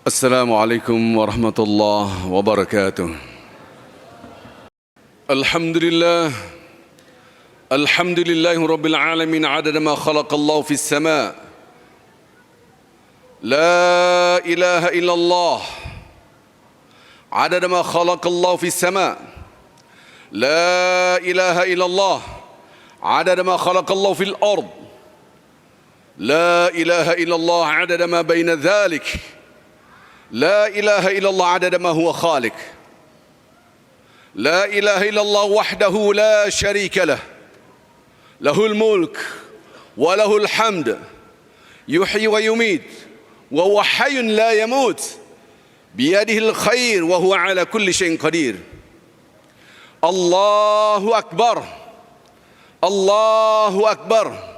السلام عليكم ورحمة الله وبركاته. الحمد لله رب العالمين عدد ما خلق الله في السماء. لا إله إلا الله عدد ما خلق الله في السماء. لا إله إلا الله عدد ما خلق الله في الأرض. لا إله إلا الله عدد ما بين ذلك. لا إله إلا الله عدد ما هو خالق. لا إله إلا الله وحده لا شريك له. له الملك وله الحمد يحيي ويميت وهو حي لا يموت بيده الخير وهو على كل شيء قدير. الله أكبر. الله أكبر.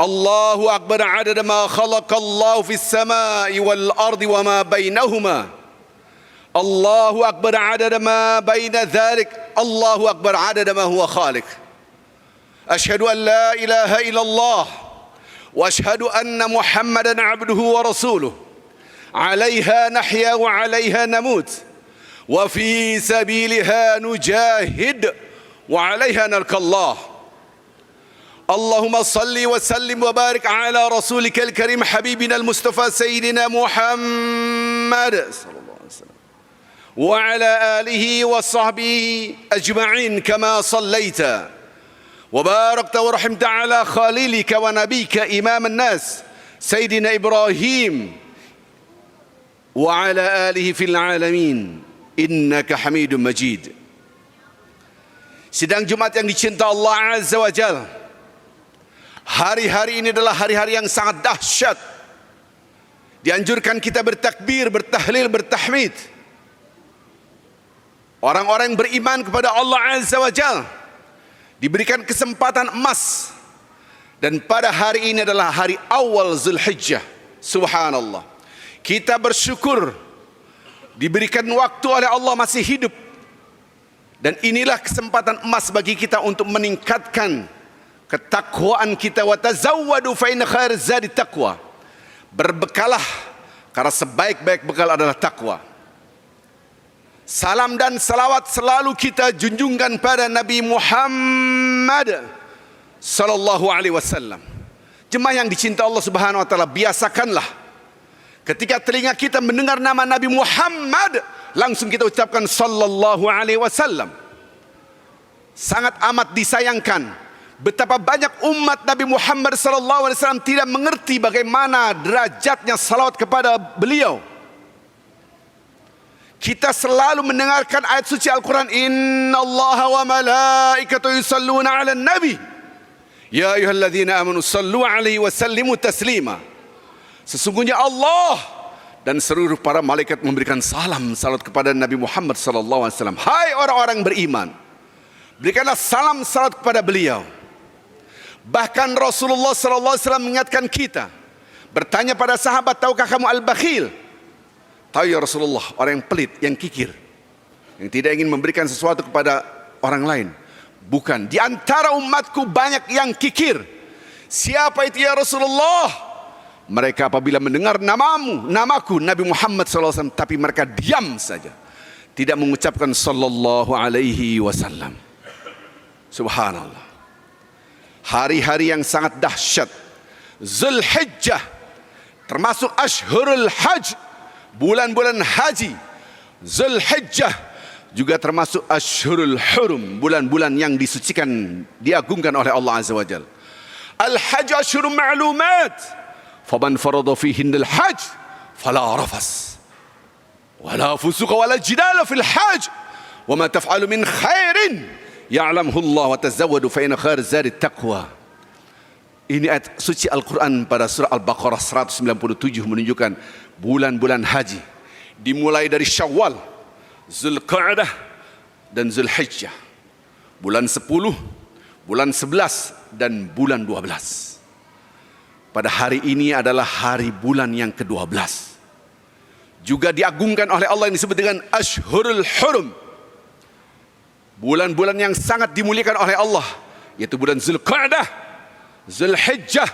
الله أكبر عدد ما خلق الله في السماء والأرض وما بينهما. الله أكبر عدد ما بين ذلك. الله أكبر عدد ما هو خالق. أشهد أن لا إله إلا الله وأشهد أن محمدا عبده ورسوله. عليها نحيا وعليها نموت وفي سبيلها نجاهد وعليها نلقى الله. اللهم صل وسلم وبارك على رسولك الكريم حبيبنا المصطفى سيدنا محمد صلى الله عليه وسلم وعلى آله وصحبه أجمعين كما صليت وباركت ورحمت على خليلك ونبيك إمام الناس سيدنا إبراهيم وعلى آله في العالمين إنك حميد مجيد. Sidang Jumat yang dicinta Allah Azza wa Jalla, hari-hari ini adalah hari-hari yang sangat dahsyat. Dianjurkan kita bertakbir, bertahlil, bertahmid. Orang-orang yang beriman kepada Allah Azza wa Jalla diberikan kesempatan emas. Dan pada hari ini adalah hari awal Zulhijjah. Subhanallah. Kita bersyukur diberikan waktu oleh Allah masih hidup. Dan inilah kesempatan emas bagi kita untuk meningkatkan ketakwaan kita. Wa tazawwadu fa inna khairaz zadi taqwa. Berbekalah karena sebaik-baik bekal adalah takwa. Salam dan salawat selalu kita junjungkan pada Nabi Muhammad sallallahu alaihi wasallam. Jemaah yang dicinta Allah Subhanahu wa taala, biasakanlah ketika telinga kita mendengar nama Nabi Muhammad, langsung kita ucapkan sallallahu alaihi wasallam. Sangat amat disayangkan betapa banyak umat Nabi Muhammad sallallahu alaihi wasallam tidak mengerti bagaimana derajatnya salawat kepada beliau. Kita selalu mendengarkan ayat suci Al-Quran, innallaha wa malaikatahu yusalluna 'alan nabi ya ayyuhalladzina amanu sallu 'alaihi wa sallimu taslima. Sesungguhnya Allah dan seluruh para malaikat memberikan salam salat kepada Nabi Muhammad sallallahu alaihi wasallam. Hai orang-orang beriman, berikanlah salam salat kepada beliau. Bahkan Rasulullah sallallahu alaihi wasallam mengingatkan kita, bertanya pada sahabat, tahukah kamu al-bakhil? Tahu ya Rasulullah, orang yang pelit, yang kikir, yang tidak ingin memberikan sesuatu kepada orang lain. Bukan, di antara umatku banyak yang kikir. Siapa itu ya Rasulullah? Mereka apabila mendengar namaku Nabi Muhammad SAW, tapi mereka diam saja, tidak mengucapkan sallallahu alaihi wasallam. Subhanallah. Hari-hari yang sangat dahsyat. Zulhijjah termasuk Ashhurul Hajj, bulan-bulan haji. Zulhijjah juga termasuk Ashhurul Hurum, bulan-bulan yang disucikan, diagungkan oleh Allah Azza wa Jalla. Al-Hajj Ashhurun ma'lumat, faman farada fihinna al-hajj fala rafas wala fusuqa wala jidala fil hajj wa ma taf'alu min khairin ya'lamhu Allah wa tazawwadu fa inna khairaz zadi taqwa. Ini ayat suci Al-Quran pada surah Al-Baqarah 197 menunjukkan bulan-bulan haji. Dimulai dari Syawal, Zulqa'dah dan Zulhijjah. Bulan 10, bulan 11 dan bulan 12. Pada hari ini adalah hari bulan yang ke-12. Juga diagungkan oleh Allah yang disebut dengan Ashhurul Hurum. Bulan-bulan yang sangat dimuliakan oleh Allah, yaitu bulan Zulqa'dah, Zulhijjah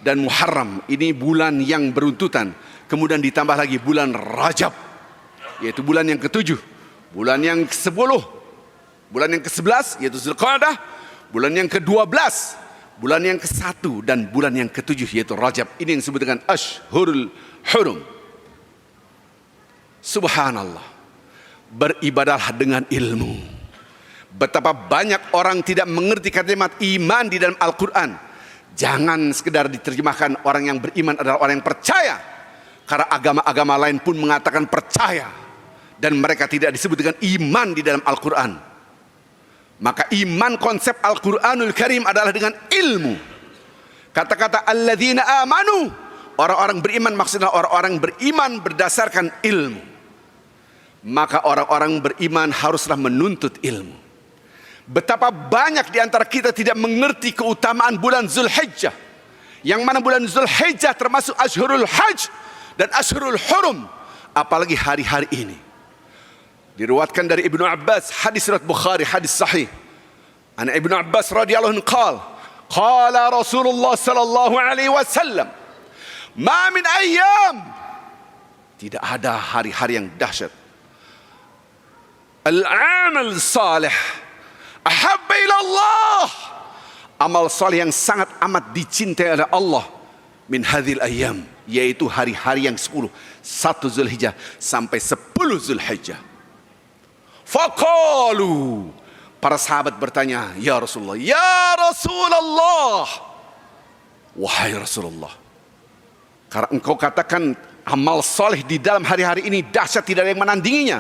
dan Muharram, ini bulan yang beruntutan. Kemudian ditambah lagi bulan Rajab, yaitu bulan yang ke-7, bulan yang ke-10, bulan yang ke-11 yaitu Zulqa'dah, bulan yang ke-12, bulan yang ke-1, dan bulan yang ke-7 yaitu Rajab. Ini yang disebut dengan Ashhurul Hurum. Subhanallah, beribadahlah dengan ilmu. Betapa banyak orang tidak mengerti kalimat iman di dalam Al-Quran. Jangan sekedar diterjemahkan orang yang beriman adalah orang yang percaya, karena agama-agama lain pun mengatakan percaya, dan mereka tidak disebut dengan iman di dalam Al-Quran. Maka iman konsep Al-Quranul Karim adalah dengan ilmu. Kata-kata alladzina amanu, orang-orang beriman, maksudnya orang-orang beriman berdasarkan ilmu. Maka orang-orang beriman haruslah menuntut ilmu. Betapa banyak di antara kita tidak mengerti keutamaan bulan Zulhijjah, yang mana bulan Zulhijjah termasuk Ashhurul Hajj dan Ashhurul Hurum, apalagi hari-hari ini. Diriwayatkan dari Ibnu Abbas, hadis riwayat Bukhari, hadis sahih. Ana Ibnu Abbas radhiyallahu anhu qala Rasulullah sallallahu alaihi wasallam, ma min ayyam, tidak ada hari-hari yang dahsyat, al-amal salih ahabba ila Allah, amal salih yang sangat amat dicintai oleh Allah, min hadhil ayyam, yaitu hari-hari yang 10, 1 Zulhijjah sampai 10 Zulhijjah. Faqalu, para sahabat bertanya, ya Rasulullah, ya Rasulullah, wahai Rasulullah, karena engkau katakan amal salih di dalam hari-hari ini dahsyat, tidak ada yang menandinginya,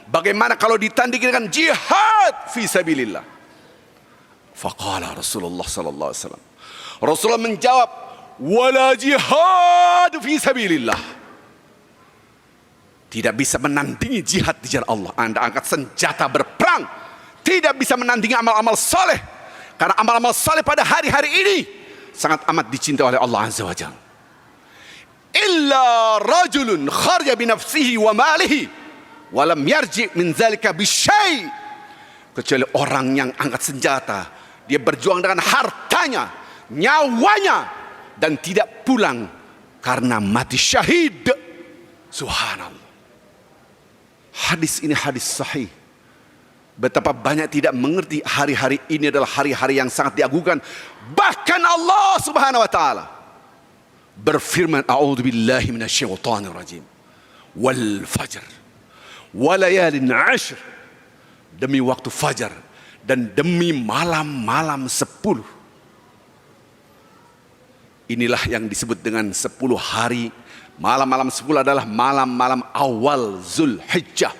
bagaimana kalau ditandingi dengan jihad fi sabilillah? Faqala Rasulullah sallallahu alaihi wasallam, Rasulullah menjawab, wala jihad fi sabilillah, tidak bisa menandingi jihad di jalan Allah. Anda angkat senjata berperang, tidak bisa menandingi amal-amal saleh, karena amal-amal saleh pada hari-hari ini sangat amat dicintai oleh Allah Azza wa Jalla. Illa rajulun kharaja bi nafsihi wa malihi walam yarji min zalika bisyai, kecuali orang yang angkat senjata, dia berjuang dengan hartanya, nyawanya, dan tidak pulang karena mati syahid. Subhanallah, hadis ini hadis sahih. Betapa banyak tidak mengerti hari-hari ini adalah hari-hari yang sangat diagungkan. Bahkan Allah Subhanahu wa taala berfirman, a'udzubillahi minasyaitonir rajim, wal fajr walayalin ashr, demi waktu fajar dan demi malam-malam 10. Inilah yang disebut dengan 10 hari. Malam-malam 10 adalah malam-malam awal Zulhijjah,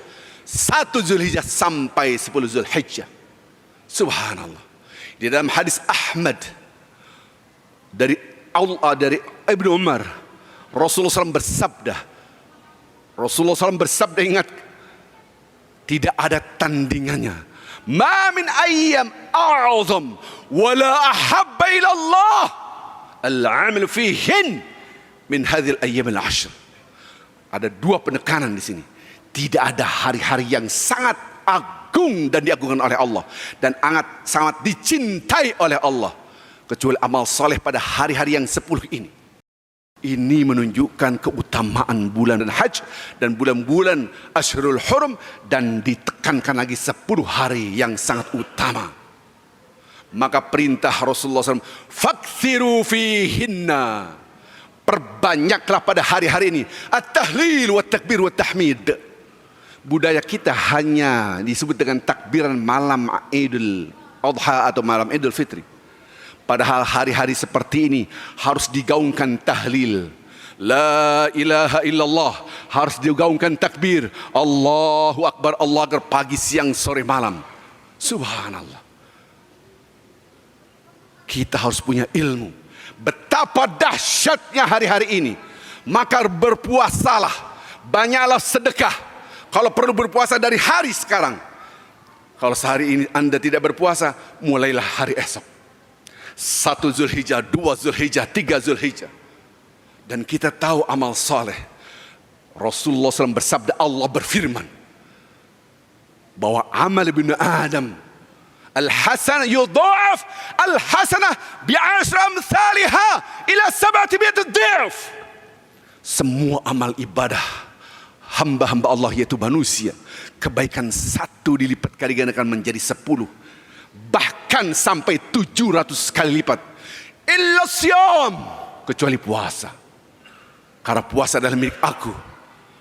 1 Zulhijjah sampai 10 Zulhijjah. Subhanallah. Di dalam hadis Ahmad dari Ibnu Umar, Rasulullah SAW bersabda, ingat, tidak ada tandingannya. Ma min ayyam a'zam wala ahabba ila Allah al-amal fihin min hadhil ayyam al-ashr. Ada 2 penekanan di sini. Tidak ada hari-hari yang sangat agung dan diagungkan oleh Allah dan sangat dicintai oleh Allah kecuali amal soleh pada hari-hari yang 10 ini. Ini menunjukkan keutamaan bulan dan haji dan bulan-bulan Ashhurul Hurum, dan ditekankan lagi 10 hari yang sangat utama. Maka perintah Rasulullah SAW, fakthiru fihinna, perbanyaklah pada hari-hari ini at-tahlil wa takbir wa tahmid. Budaya kita hanya disebut dengan takbiran malam Idul Adha atau malam Idul Fitri. Padahal hari-hari seperti ini harus digaungkan tahlil, la ilaha illallah, harus digaungkan takbir, Allahu Akbar, Allah Akbar, pagi, siang, sore, malam. Subhanallah. Kita harus punya ilmu betapa dahsyatnya hari-hari ini. Maka berpuasalah, banyaklah sedekah. Kalau perlu berpuasa dari hari sekarang. Kalau sehari ini Anda tidak berpuasa, mulailah hari esok. 1 Zulhijjah, 2 Zulhijjah, 3 Zulhijjah. Dan kita tahu amal saleh. Rasulullah SAW bersabda, Allah berfirman bahwa amal ibnu Adam Al-hasanah yudha'af al-hasanah bi'ashri amthaliha ila 700 dhif. Semua amal ibadah hamba-hamba Allah yaitu manusia, kebaikan satu dilipat kali gandakan menjadi 10, bahkan sampai 700 kali lipat. Illa siyam, kecuali puasa, karena puasa adalah milik aku.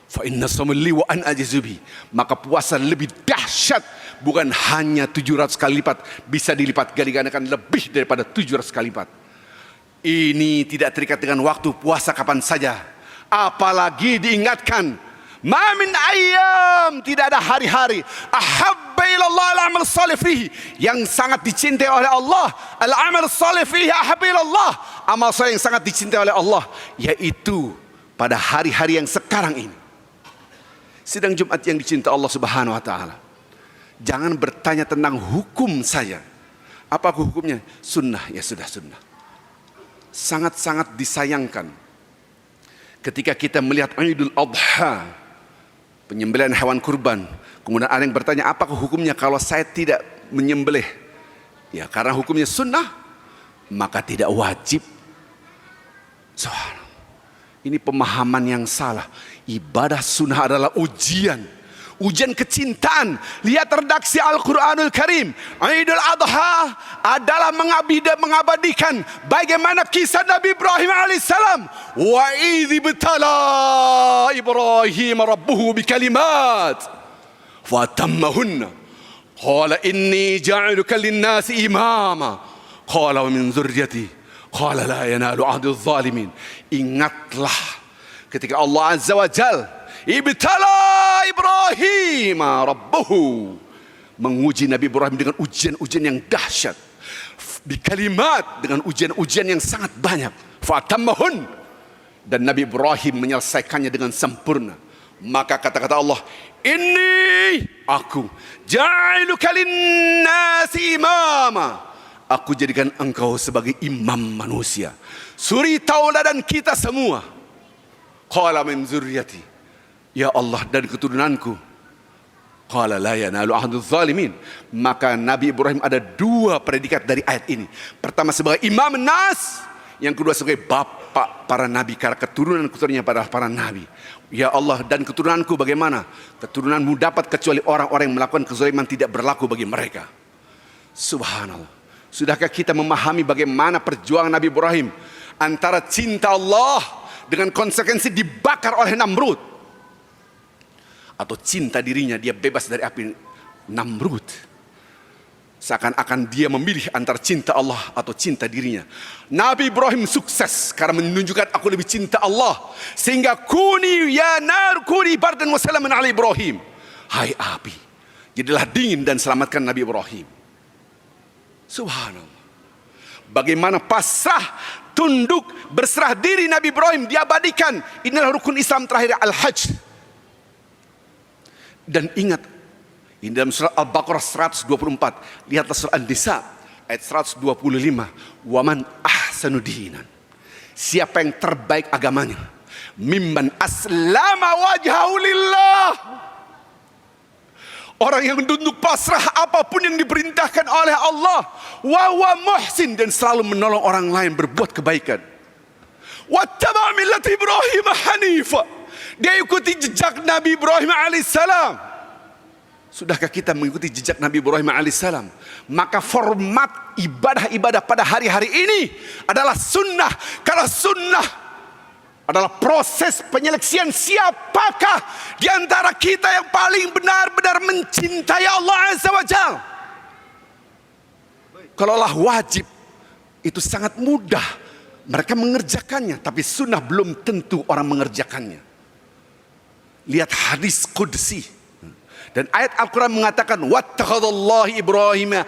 Fa inna shauma li wa an ajzubi, maka puasa lebih dahsyat, bukan hanya 700 kali lipat, bisa dilipat kali gandakan lebih daripada 700 kali lipat. Ini tidak terikat dengan waktu, puasa kapan saja. Apalagi diingatkan, ma min ayyam, tidak ada hari-hari ahabba ilallah al-amal salih fihi, yang sangat dicintai oleh Allah. Al-amal salih fihi ahabba ilallah, amal saleh yang sangat dicintai oleh Allah, yaitu pada hari-hari yang sekarang ini. Sidang Jumat yang dicintai Allah Subhanahu wa taala. Jangan bertanya tentang hukum saya. Apa hukumnya? Sunnah, ya sudah sunnah. Sangat-sangat disayangkan ketika kita melihat Idul Adha, penyembelihan hewan kurban, kemudian ada yang bertanya, apakah hukumnya kalau saya tidak menyembelih? Ya, karena hukumnya sunnah, maka tidak wajib. Ini pemahaman yang salah. Ibadah sunnah adalah ujian kecintaan. Lihat redaksi Al-Quranul Karim. Idul Adha adalah mengabadikan bagaimana kisah Nabi Ibrahim alaihissalam. Wa idh ibtala Ibrahim rabbuhu bikalimat fatammahunna qala inni ja'iluka lin-nasi imama qala wa min dzurriyyati qala la yanalu ahduz zalimin. Ingatlah ketika Allah Azza wa Jalla ibtala Ibrahim rabbuhu, menguji Nabi Ibrahim dengan ujian-ujian yang dahsyat, bikalimat, dengan ujian-ujian yang sangat banyak, fatammahun, dan Nabi Ibrahim menyelesaikannya dengan sempurna. Maka kata-kata Allah, inni aku ja'iluka linnasi imama, aku jadikan engkau sebagai imam manusia, suri tauladan kita semua. Qala min zurriyati, ya Allah, dari keturunanku. Qala la yanalu ahduz zalimin. Maka Nabi Ibrahim ada dua predikat dari ayat ini. Pertama sebagai imam nas, yang kedua sebagai bapak para nabi, karena keturunan-keturunannya pada para nabi. Ya Allah, dan keturunanku bagaimana? Keturunanmu dapat kecuali orang-orang yang melakukan kezaliman tidak berlaku bagi mereka. Subhanallah. Sudahkah kita memahami bagaimana perjuangan Nabi Ibrahim antara cinta Allah dengan konsekuensi dibakar oleh Namrud, atau cinta dirinya, dia bebas dari api Namrud. Seakan-akan dia memilih antara cinta Allah atau cinta dirinya. Nabi Ibrahim sukses karena menunjukkan aku lebih cinta Allah, sehingga kuni ya nar kuni bardan wa salaman ala Ibrahim. Hai api, jadilah dingin dan selamatkan Nabi Ibrahim. Subhanallah. Bagaimana pasrah, tunduk, berserah diri Nabi Ibrahim diabadikan. Inilah rukun Islam terakhir, Al-Hajj. Dan ingat, ini dalam surah Al-Baqarah 124. Lihatlah surah An-Nisa ayat 125. Waman ahsanu dinan, siapa yang terbaik agamanya, mimman aslama wajhahu lillah, orang yang tunduk pasrah apapun yang diperintahkan oleh Allah, wa huwa muhsin, dan selalu menolong orang lain berbuat kebaikan. Wattaba' millata Ibrahim hanifa, dia ikuti jejak Nabi Ibrahim alaihissalam. Sudahkah kita mengikuti jejak Nabi Ibrahim alaihissalam? Maka format ibadah-ibadah pada hari-hari ini adalah sunnah. Karena sunnah adalah proses penyeleksian siapakah di antara kita yang paling benar-benar mencintai Allah Azza wa Jalla. Kalaulah wajib, itu sangat mudah mereka mengerjakannya, tapi sunnah belum tentu orang mengerjakannya. Lihat hadis qudsi. Dan ayat Al-Quran mengatakan wattakhadallahu Ibrahim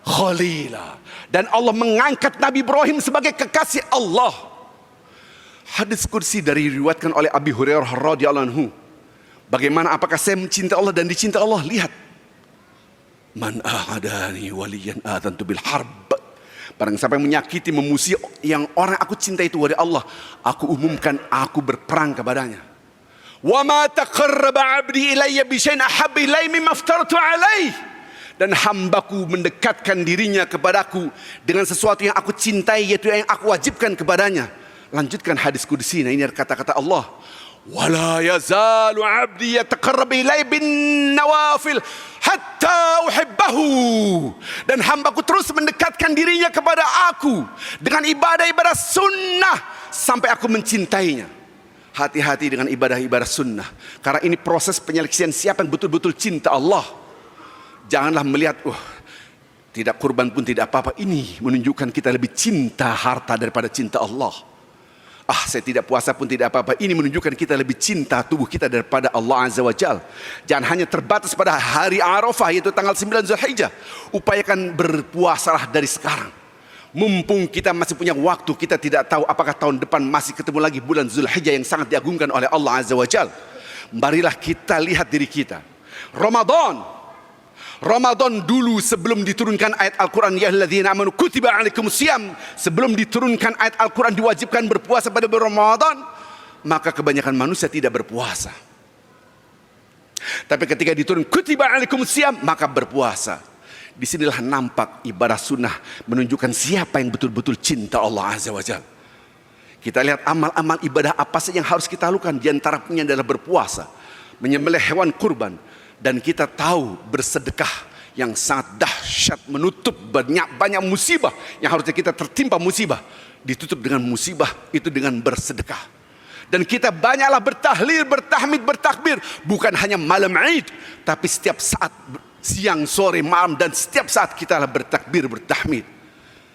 khalila, dan Allah mengangkat Nabi Ibrahim sebagai kekasih Allah. Hadis qudsi dari diriwayatkan oleh Abi Hurairah radhiyallahu anhu. Bagaimana, apakah saya mencintai Allah dan dicintai Allah? Lihat. Man ahadani waliyan adantu bil harb. Barang siapa yang menyakiti, memusuhi yang orang aku cintai itu dari Allah, aku umumkan aku berperang kepadanya. Wa ma taqarraba 'abdi ilayya bi syai'in ahabba ilayya mimma aftaratu 'alaihi. dan hambaku mendekatkan dirinya kepadaku dengan sesuatu yang aku cintai, yaitu yang aku wajibkan kepadanya. Lanjutkan hadis qudsi. Nah, ini kata-kata Allah. Wala yazalu 'abdi yataqarrab ilai bin nawafil hatta uhibbahu. Dan hambaku terus mendekatkan dirinya kepada aku dengan ibadah-ibadah sunnah sampai aku mencintainya. Hati-hati dengan ibadah-ibadah sunnah, karena ini proses penyeleksian siapa yang betul-betul cinta Allah. Janganlah melihat, tidak kurban pun tidak apa-apa. Ini menunjukkan kita lebih cinta harta daripada cinta Allah. Saya tidak puasa pun tidak apa-apa. Ini menunjukkan kita lebih cinta tubuh kita daripada Allah Azza wa Jal. Jangan hanya terbatas pada hari Arafah, yaitu tanggal 9 Zulhijjah. Upayakan berpuasalah dari sekarang. Mumpung kita masih punya waktu, kita tidak tahu apakah tahun depan masih ketemu lagi bulan Zulhijjah yang sangat diagungkan oleh Allah Azza wa Jal. Marilah kita lihat diri kita. Ramadan dulu sebelum diturunkan ayat Al-Quran, ya alladzina amanu kutiba alaikumus syiyam, sebelum diturunkan ayat Al-Quran diwajibkan berpuasa pada bulan Ramadan, maka kebanyakan manusia tidak berpuasa. Tapi ketika diturun kutiba alaikumus syiyam, maka berpuasa. Disinilah nampak ibadah sunnah menunjukkan siapa yang betul-betul cinta Allah Azza wa Jalla. Kita lihat amal-amal ibadah apa saja yang harus kita lakukan. Di antaranya adalah berpuasa, menyembelih hewan kurban. Dan kita tahu bersedekah yang sangat dahsyat menutup banyak musibah yang harusnya kita tertimpa musibah, ditutup dengan musibah itu dengan bersedekah. Dan kita banyaklah bertahlil, bertahmid, bertakbir, bukan hanya malam Id, tapi setiap saat, siang, sore, malam, dan setiap saat kita bertakbir, bertahmid.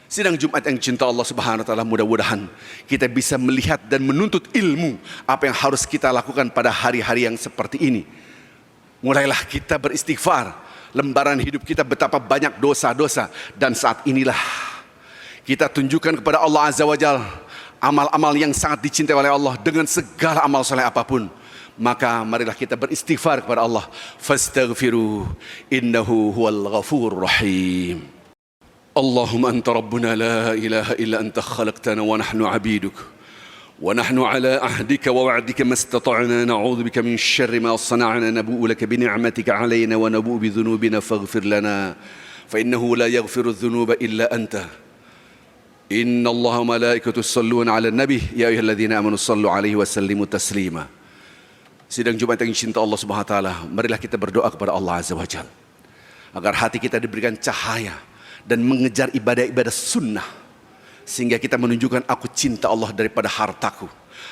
Sidang Jumat yang cinta Allah Subhanahu wa taala, mudah-mudahan kita bisa melihat dan menuntut ilmu apa yang harus kita lakukan pada hari-hari yang seperti ini. Mulailah kita beristighfar. Lembaran hidup kita betapa banyak dosa-dosa, dan saat inilah kita tunjukkan kepada Allah Azza wa Jalla amal-amal yang sangat dicintai oleh Allah dengan segala amal soleh apapun. Maka marilah kita beristighfar kepada Allah. Fastaghfiru innahu huwal ghafurur rahim. Allahumma anta rabbuna la ilaha illa anta khalaqtana wa nahnu abiduk. ونحن على عهدك ووعدك ما استطعنا نعوذ بك من شر ما صنعنا نبوء لك بنعمتك علينا ونبوء بذنوبنا فاغفر لنا فإنه لا يغفر الذنوب إلا أنت إن الله وملائكته يصلون على النبي يا أيها الذين آمنوا صلوا عليه وسلموا تسليما. Sidang Jumat yang cinta Allah Subhanahu wa taala, marilah kita berdoa kepada Allah Azza wa Jalla agar hati kita diberikan cahaya dan mengejar ibadah-ibadah sunnah, sehingga kita menunjukkan aku cinta Allah daripada hartaku,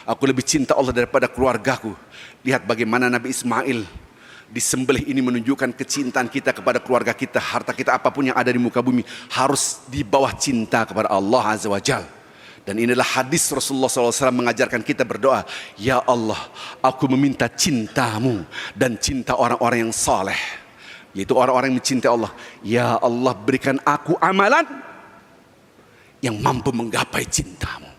aku lebih cinta Allah daripada keluargaku. Lihat bagaimana Nabi Ismail disembelih, ini menunjukkan kecintaan kita kepada keluarga kita. Harta kita apapun yang ada di muka bumi harus di bawah cinta kepada Allah Azza wa Jalla. Dan inilah hadis Rasulullah SAW mengajarkan kita berdoa, ya Allah, aku meminta cintamu dan cinta orang-orang yang saleh, yaitu orang-orang yang mencintai Allah. Ya Allah, berikan aku amalan yang mampu menggapai cintamu,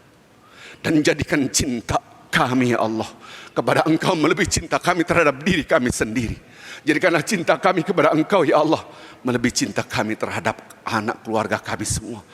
dan jadikan cinta kami ya Allah kepada Engkau melebihi cinta kami terhadap diri kami sendiri. Jadikanlah cinta kami kepada Engkau ya Allah melebihi cinta kami terhadap anak keluarga kami semua,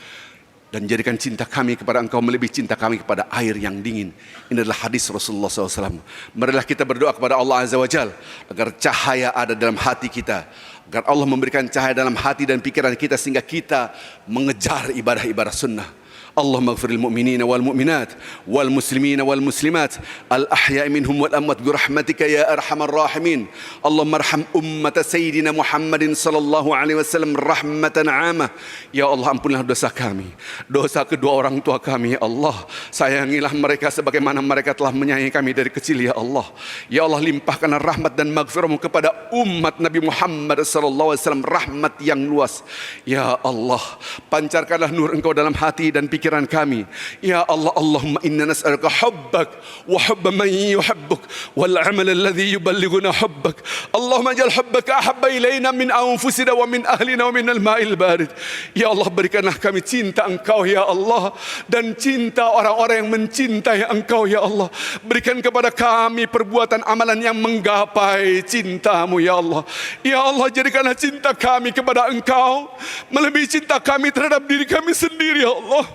dan jadikan cinta kami kepada Engkau melebihi cinta kami kepada air yang dingin. Ini adalah hadis Rasulullah SAW. Marilah kita berdoa kepada Allah Azza wa Jalla agar cahaya ada dalam hati kita, agar Allah memberikan cahaya dalam hati dan pikiran kita, sehingga kita mengejar ibadah-ibadah sunnah. Allahumma ighfir lil mu'minina wal mu'minat wal muslimina wal muslimat al ahya'i minhum wal amwat bi rahmatika ya arhamar rahimin. Allahumma arham ummat sayyidina Muhammadin sallallahu alaihi wasallam rahmatan 'amah. Ya Allah, ampunilah dosa kami, dosa kedua orang tua kami ya Allah. Sayangilah mereka sebagaimana mereka telah menyayangi kami dari kecil ya Allah. Ya Allah, limpahkan rahmat dan maghfirah-Mu kepada umat Nabi Muhammad sallallahu alaihi wasallam, rahmat yang luas. Ya Allah, pancarkanlah nur Engkau dalam hati dan pikiran kami. Ya Allah, Allahumma inna nas'aluka hubbak wa hubba man yuhibbuk wal amal alladhi yuballighuna hubbak. Allahumma ja'al hubbaka ahabba ilayna min anfusina wa min ahlina wa min al-ma'il barid. Ya Allah, berikanlah kami cinta Engkau ya Allah, dan cinta orang-orang yang mencintai Engkau ya Allah. Berikan kepada kami perbuatan amalan yang menggapai cinta-Mu ya Allah. Ya Allah, jadikanlah cinta kami kepada Engkau melebihi cinta kami terhadap diri kami sendiri ya Allah.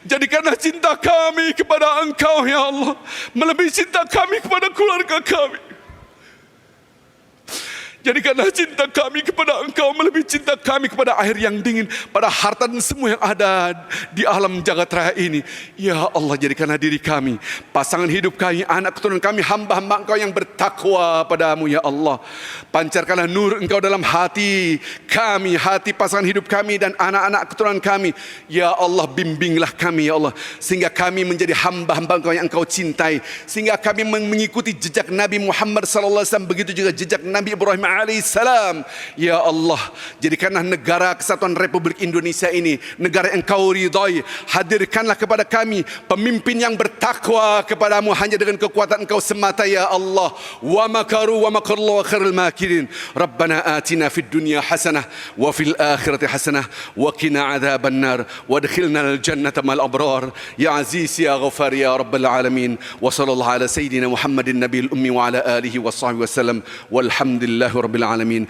Jadikanlah cinta kami kepada Engkau ya Allah melebihi cinta kami kepada keluarga kami. Jadikanlah cinta kami kepada Engkau melebihi cinta kami kepada air yang dingin, pada harta dan semua yang ada di alam jagat raya ini. Ya Allah, jadikanlah diri kami, pasangan hidup kami, anak keturunan kami, hamba-hamba Engkau yang bertakwa padamu ya Allah. Pancarkanlah nur Engkau dalam hati kami, hati pasangan hidup kami dan anak-anak keturunan kami. Ya Allah, bimbinglah kami ya Allah, sehingga kami menjadi hamba-hamba Engkau yang Engkau cintai, sehingga kami mengikuti jejak Nabi Muhammad sallallahu alaihi wasallam, begitu juga jejak Nabi Ibrahim alaihissalam. Ya Allah, jadikanlah negara Kesatuan Republik Indonesia ini negara yang Engkau ridhai. Hadirkanlah kepada kami pemimpin yang bertakwa kepadamu hanya dengan kekuatan Engkau semata ya Allah. Wa makaru wa makarallahu khairul makirin. Rabbana atina fid dunya hasanah wa fil akhirati hasanah wa qina adzaban nar wa adkhilna al jannata mal abrar ya aziz ya ghafar ya rabbal alamin. Wa sallallahu ala sayyidina Muhammadin nabiyil ummi wa ala alihi wa sahbihi wasallam walhamdulillahi rabbil alamin.